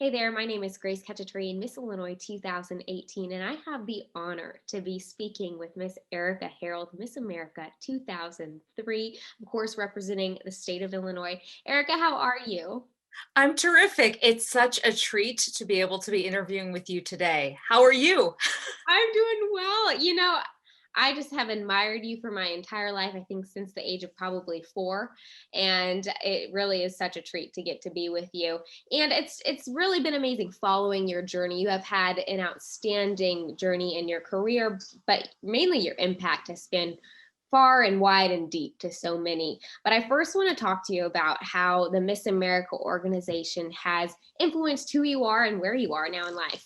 Hey there, my name is Grace Cacciatore, Miss Illinois 2018, and I have the honor to be speaking with Miss Erika Harold, Miss America 2003, of course, representing the state of Illinois. Erika, how are you? I'm terrific. It's such a treat to be able to be interviewing with you today. How are you? I'm doing well. I just have admired you for my entire life, I think since the age of probably 4, and it really is such a treat to get to be with you. And it's really been amazing following your journey. You have had an outstanding journey in your career, but mainly your impact has been far and wide and deep to so many. But I first want to talk to you about how the Miss America organization has influenced who you are and where you are now in life.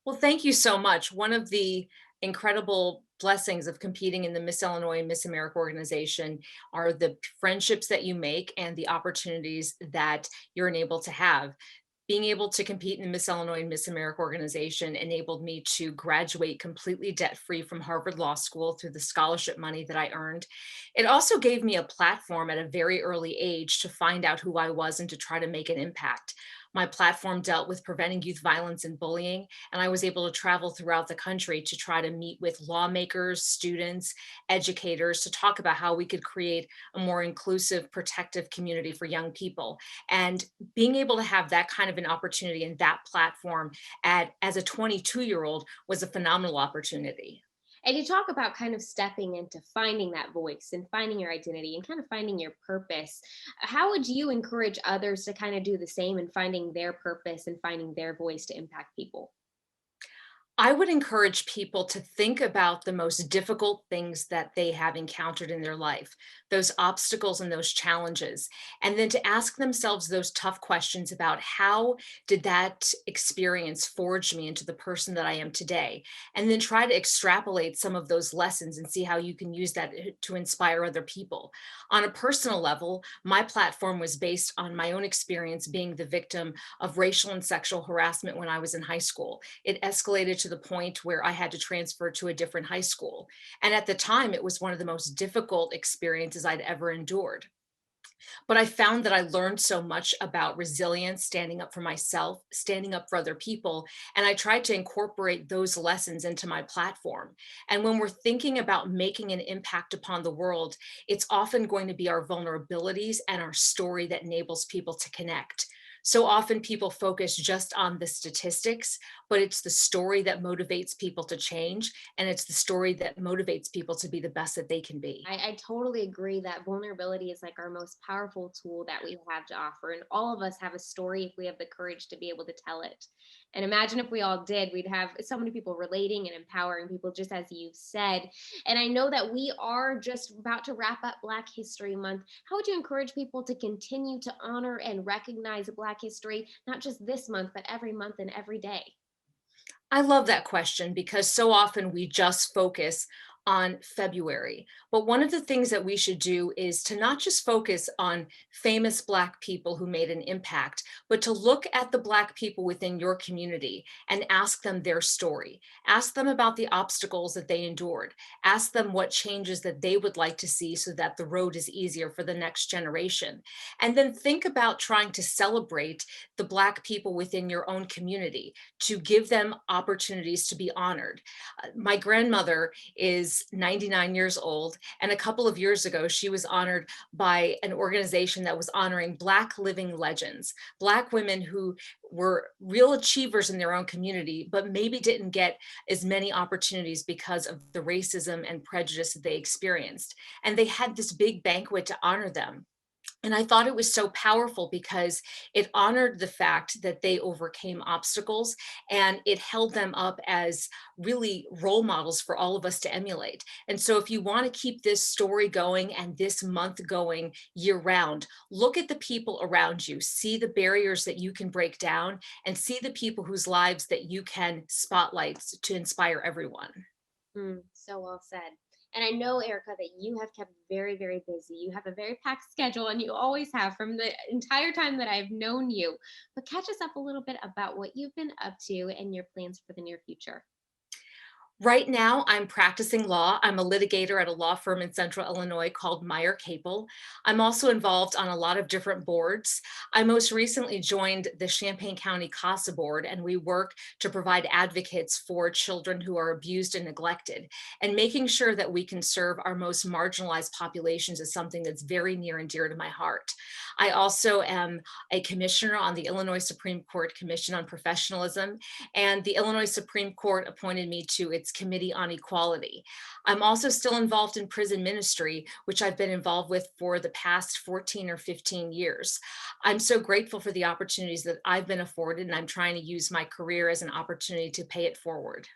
Well, thank you so much. One of the incredible blessings of competing in the Miss Illinois and Miss America organization are the friendships that you make and the opportunities that you're enabled to have. Being able to compete in the Miss Illinois and Miss America organization enabled me to graduate completely debt free from Harvard Law School through the scholarship money that I earned. It also gave me a platform at a very early age to find out who I was and to try to make an impact. My platform dealt with preventing youth violence and bullying, and I was able to travel throughout the country to try to meet with lawmakers, students, educators to talk about how we could create a more inclusive, protective community for young people. And being able to have that kind of an opportunity and that platform as a 22-year-old was a phenomenal opportunity. And you talk about kind of stepping into finding that voice and finding your identity and kind of finding your purpose. How would you encourage others to kind of do the same and finding their purpose and finding their voice to impact people? I would encourage people to think about the most difficult things that they have encountered in their life, those obstacles and those challenges, and then to ask themselves those tough questions about how did that experience forge me into the person that I am today? And then try to extrapolate some of those lessons and see how you can use that to inspire other people. On a personal level, my platform was based on my own experience being the victim of racial and sexual harassment when I was in high school. It escalated to the point where I had to transfer to a different high school. And at the time, it was one of the most difficult experiences I'd ever endured. But I found that I learned so much about resilience, standing up for myself, standing up for other people. And I tried to incorporate those lessons into my platform. And when we're thinking about making an impact upon the world, it's often going to be our vulnerabilities and our story that enables people to connect. So often people focus just on the statistics, but it's the story that motivates people to change. And it's the story that motivates people to be the best that they can be. I totally agree that vulnerability is like our most powerful tool that we have to offer. And all of us have a story if we have the courage to be able to tell it. And imagine if we all did, we'd have so many people relating and empowering people, just as you said. And I know that we are just about to wrap up Black History Month. How would you encourage people to continue to honor and recognize Black history, not just this month, but every month and every day? I love that question because so often we just focus on February. But one of the things that we should do is to not just focus on famous Black people who made an impact, but to look at the Black people within your community and ask them their story. Ask them about the obstacles that they endured. Ask them what changes that they would like to see so that the road is easier for the next generation. And then think about trying to celebrate the Black people within your own community to give them opportunities to be honored. My grandmother is 99 years old, and a couple of years ago, she was honored by an organization that was honoring Black living legends, Black women who were real achievers in their own community, but maybe didn't get as many opportunities because of the racism and prejudice that they experienced. And they had this big banquet to honor them. And I thought it was so powerful because it honored the fact that they overcame obstacles and it held them up as really role models for all of us to emulate. And so, if you want to keep this story going and this month going year round, look at the people around you, see the barriers that you can break down, and see the people whose lives that you can spotlight to inspire everyone. So well said. And I know, Erica, that you have kept very, very busy. You have a very packed schedule, and you always have from the entire time that I've known you. But catch us up a little bit about what you've been up to and your plans for the near future. Right now, I'm practicing law. I'm a litigator at a law firm in Central Illinois called Meyer Capel. I'm also involved on a lot of different boards. I most recently joined the Champaign County CASA board, and we work to provide advocates for children who are abused and neglected. And making sure that we can serve our most marginalized populations is something that's very near and dear to my heart. I also am a commissioner on the Illinois Supreme Court Commission on Professionalism, and the Illinois Supreme Court appointed me to its Committee on Equality. I'm also still involved in prison ministry, which I've been involved with for the past 14 or 15 years. I'm so grateful for the opportunities that I've been afforded, and I'm trying to use my career as an opportunity to pay it forward.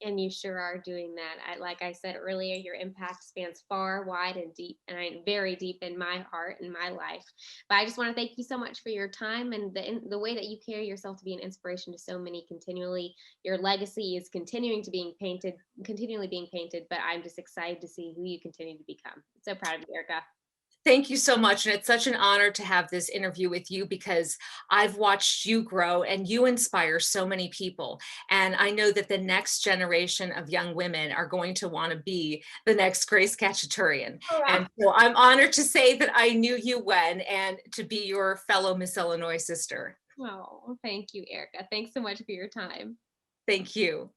And you sure are doing that. Like I said earlier, your impact spans far, wide, and deep, and I'm very deep in my heart and my life. But I just want to thank you so much for your time and the way that you carry yourself to be an inspiration to so many continually. Your legacy is continually being painted. But I'm just excited to see who you continue to become. So proud of you, Erica. Thank you so much. And it's such an honor to have this interview with you because I've watched you grow and you inspire so many people. And I know that the next generation of young women are going to want to be the next Grace Cacciaturian. And so I'm honored to say that I knew you when and to be your fellow Miss Illinois sister. Oh, thank you, Erica. Thanks so much for your time. Thank you.